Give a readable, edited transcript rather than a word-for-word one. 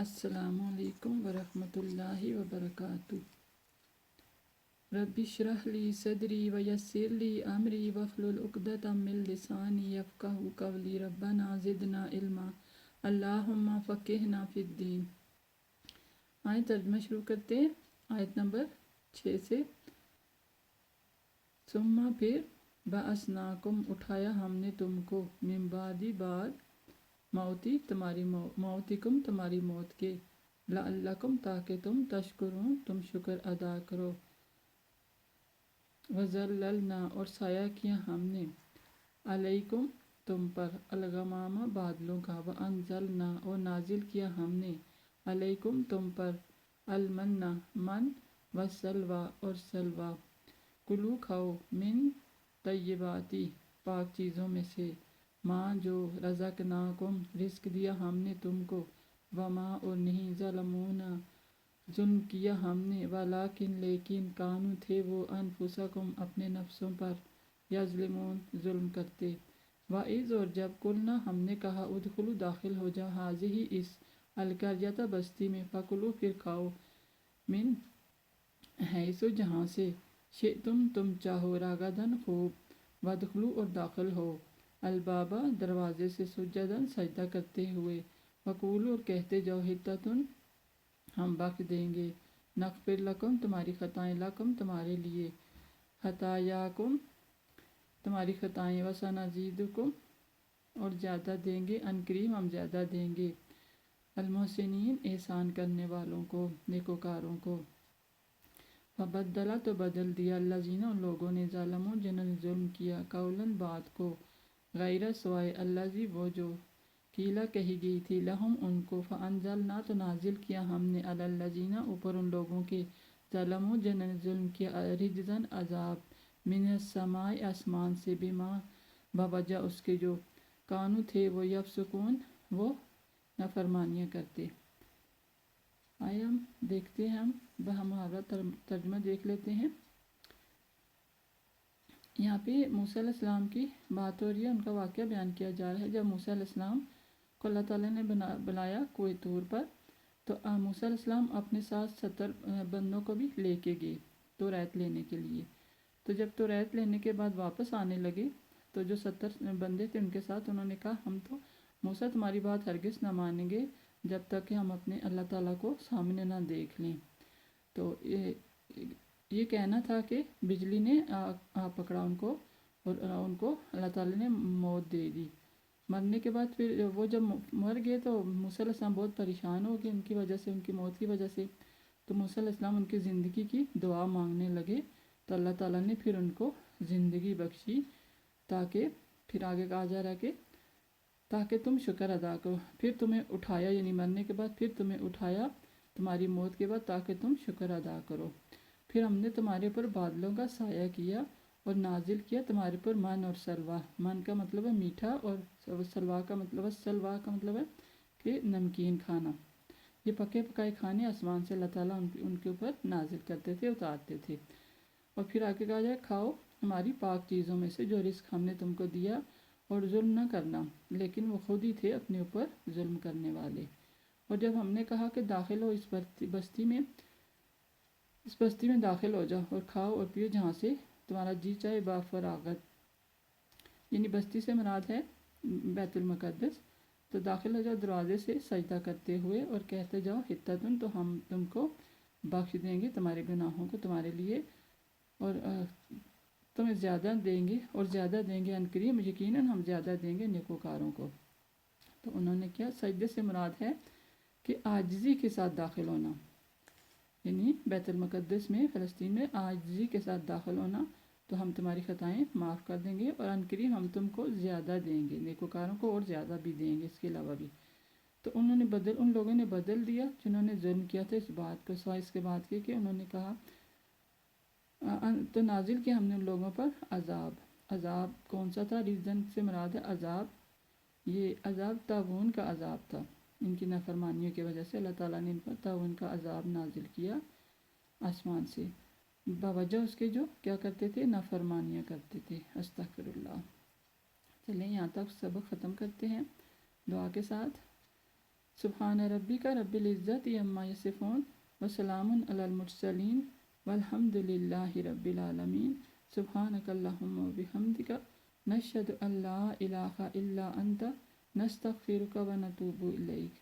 अस्सलामु अलैकुम वरहमतुल्लाहि वबरकातुह। रब्बि इश्रह ली सदरी वयस्सिर ली अमरी वहलुल उक़दतम मिन लिसानी यफ़क़हू क़ौली। रब्बना ज़िदना इल्मा अल्लाहुम्मा फ़क़िहना फ़िद्दीन। आयत तर्जुमा शुरू करते हैं। आयत नंबर 6 से। सुम्मा फिर बअसनाकुम उठाया हमने तुमको, मिन बादी बाद मौती तुम्हारी मौतिकुम तुम्हारी मौत के, लअल्लकुम ताकि तुम तशकुरून तुम शुक्र अदा करो। वज़ल्ललना और साया किया हमने, अलैकुम तुम पर, अलगमामा बादलों का, व अंज़लना और नाजिल किया हमने, अलैकुम तुम पर, अलमन्ना मन, व सलवा और सलवा। कुलू खाओ, मिन तय्यबाती पाक चीज़ों में से, माँ जो रज़क़नाकुम रिज़्क़ दिया हमने तुमको, वमा और नहीं, ज़लमूना जुल्म किया हमने, वलाकिन लेकिन, कानू थे वो, अनफुसकुम अपने नफ्सों पर, यज़लिमून जुल्म करते। वाइज़ और जब, कुलना हमने कहा, उदखुलू दाखिल हो जा, हाज़िही इस, अलकर्यता बस्ती में, फ़कुलू फिर खाओ, मिन हैसो जहाँ से, तुम चाहो, रागदन खूब, वदखुलू और दाखिल हो, अलबाबा दरवाजे से, सुजदन सजदा करते हुए, वकूलू और कहते जाओ, हित्ततुन हम बख्श देंगे, नग़फिर लकुम तुम्हारी खताएं, लकुम तुम्हारे लिए, खतायाकुम तुम्हारी खताएं, वसनज़ीदुकुम और ज़्यादा देंगे, अनकरीम हम ज़्यादा देंगे, अलमुहसिनीन एहसान करने वालों को, नेकोकारों को। फबद्दला तो बदल दिया, अल्लज़ीना उन लोगों ने, ज़लमू जिन्होंने जुल्म किया, कौलन बात को, गैर सवाए अल्लज़ी वो जो, कीला कही गई थी, लहुम उनको, फ़अंज़लना तो नाजिल किया हमने, अलल्लज़ीना ऊपर उन लोगों के, ज़लमू जिन्होंने जुल्म किया, रिजज़न अज़ाब, मिनस समाए आसमान से, बिमा बवजह उसके जो, कानू थे वो, यफ़सुकून वो नाफरमानियाँ करते। आइए हम देखते हैं, हम हमारा तर्जुमा देख लेते हैं। यहाँ पे मूसा अलैहिस्सलाम की बात हो रही है, उनका वाक़या बयान किया जा रहा है। जब मूसा अलैहिस्सलाम को अल्लाह ताला ने बुलाया कोई तूर पर, तो मूसा अलैहिस्सलाम अपने साथ 70 बंदों को भी लेके गए तौरात लेने के लिए। तो जब तौरात लेने के बाद वापस आने लगे, तो जो 70 बंदे थे उनके साथ उन्होंने कहा, हम तो मूसा तुम्हारी बात हरगिज़ ना मानेंगे जब तक कि हम अपने अल्लाह ताला को सामने ना देख लें। तो ये कहना था कि बिजली ने आ पकड़ा उनको, और उनको अल्लाह ताला ने मौत दे दी। मरने के बाद फिर वो जब मर गए तो मूसा अलैहिस्सलाम बहुत परेशान हो गए उनकी वजह से, उनकी मौत की वजह से। तो मूसा अलैहिस्सलाम उनकी ज़िंदगी की दुआ मांगने लगे, तो अल्लाह ताला ने फिर उनको ज़िंदगी बख्शी, ताकि फिर आगे कहा जा रहा है कि ताकि तुम शुक्र अदा करो, फिर तुम्हें उठाया, यानी मरने के बाद फिर तुम्हें उठाया तुम्हारी मौत के बाद, ताकि तुम शुक्र अदा करो। फिर हमने तुम्हारे पर बादलों का साया किया और नाजिल किया तुम्हारे पर मन और सलवा। मन का मतलब है मीठा, और सलवा का मतलब है कि नमकीन खाना। ये पके पकाए खाने आसमान से अल्लाह ताला उनके ऊपर नाजिल करते थे, उतारते थे। और फिर आगे कहा जाए, खाओ हमारी पाक चीज़ों में से जो रिस्क हमने तुमको दिया, और जुल्म न करना, लेकिन वो खुद ही थे अपने ऊपर जुल्म करने वाले। और जब हमने कहा कि दाखिल हो इस बस्ती में दाखिल हो जाओ, और खाओ और पियो जहाँ से तुम्हारा जी चाहे, बाफरागत, यानी बस्ती से मुराद है बैतुल मुक़द्दस। तो दाखिल हो जाओ दरवाजे से सजदा करते हुए, और कहते जाओ, हित्ततुन तो हम तुमको बख्श देंगे तुम्हारे गुनाहों को तुम्हारे लिए, और तुम्हें ज़्यादा देंगे, और ज़्यादा देंगे, अनकरीम यकीनन हम ज़्यादा देंगे नेकोकारों को। तो उन्होंने क्या, सजदे से मुराद है कि आजिज़ी के साथ दाखिल होना, यानी बैतुल मुक़द्दस में फ़लस्तीन में आजिज़ी के साथ दाखिल होना, तो हम तुम्हारी ख़ताएँ माफ़ कर देंगे, और अनकरीम हम तुमको ज़्यादा देंगे, नेकोकारों को और ज़्यादा भी देंगे इसके अलावा भी। तो उन लोगों ने बदल दिया जिन्होंने जुल्म किया था इस बात को, सवाए इसके बाद के कि उन्होंने कहा, तो नाजिल किया हमने उन लोगों पर अज़ाब। अज़ाब कौन सा था, रीज़न से मुराद है अज़ाब, ये अज़ाब ताऊन का अज़ाब था। इनकी नाफरमानियों की वजह से अल्लाह ताला ने इन पर ताऊन का अज़ाब नाजिल किया आसमान से, बावजह उसके जो क्या करते थे, नाफरमानियाँ करते थे। अस्तग़फिरुल्लाह। चलें यहाँ तक सबक ख़त्म करते हैं दुआ के साथ। سبحان ربک رب العزت عما یصفون وسلام علی المرسلین والحمد للہ رب العالمین سبحانک اللہم وبحمدک نشہد ان لا الہ الا انت نستغفرک ونتوب الیک.